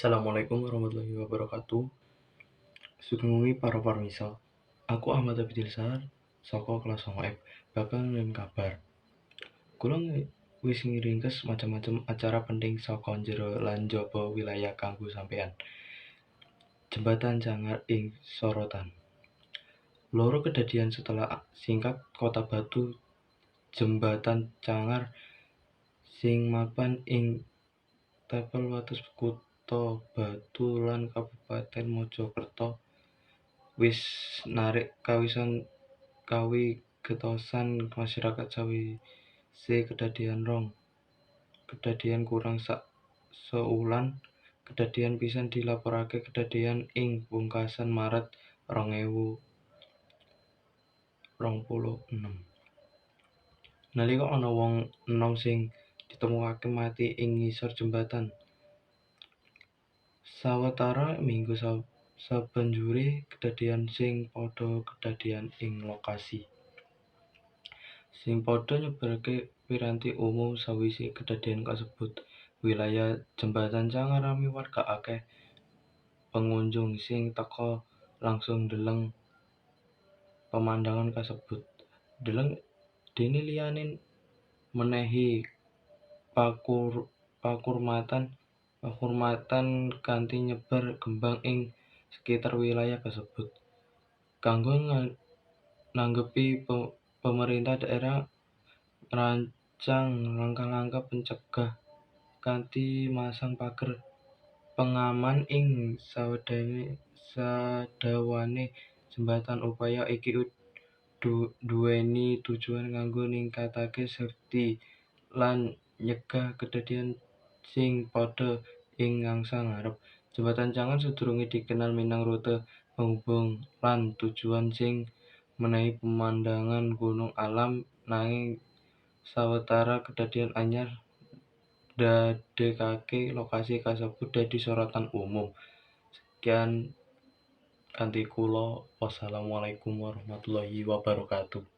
Assalamualaikum warahmatullahi wabarakatuh. Sugeng para parmisa. Aku Ahmad Abidilsar saka kelas 9F. Bakal ngirim kabar. Kula wis ngiringkes macam-macam acara penting saka njero lan njaba wilayah kanggo sampeyan. Jembatan Cangar ing sorotan. Loro kedadian setelah singkat Kota Batu Jembatan Cangar sing mapan ing tapel wates Kutha Batu lan Kabupaten Mojokerto wis narik kawigatosan masyarakat sawise kedadian kurang sak seulan. Kedadian pisan dilaporake kedadian ing pungkasan Maret 2026. Nalika ana wong enom sing ditemokake mati ing ngisor jembatan. Sawetara minggu sabanjure kedadian sing padha kedadian ing lokasi sing padha nyebarake piranti umum. Sawise kedadian kasebut, wilayah Jembatan Cangar rame warga akeh pengunjung sing teka langsung ndeleng pemandangan kasebut. Dene liyane menehi pakurmatan kanthi nyebar kembang ing sekitar wilayah kasebut. Kanggo nanggepi pemerintah daerah ngrancang langkah-langkah pencegah kanthi masang pager pengaman ing sadawane jembatan. Upaya iki duweni tujuan kanggo ningkatake safety lan nyegah kedadian sing padha ing mangsa ngarep. Jembatan Cangar sadurunge dikenal minangka rute penghubung lan tujuan sing menehi pemandangan gunung alam, nanging sawetara kedadian anyar ndadekake lokasi kasebut dadi sorotan umum. Sekian kanthi kula. Wassalamualaikum warahmatullahi wabarakatuh.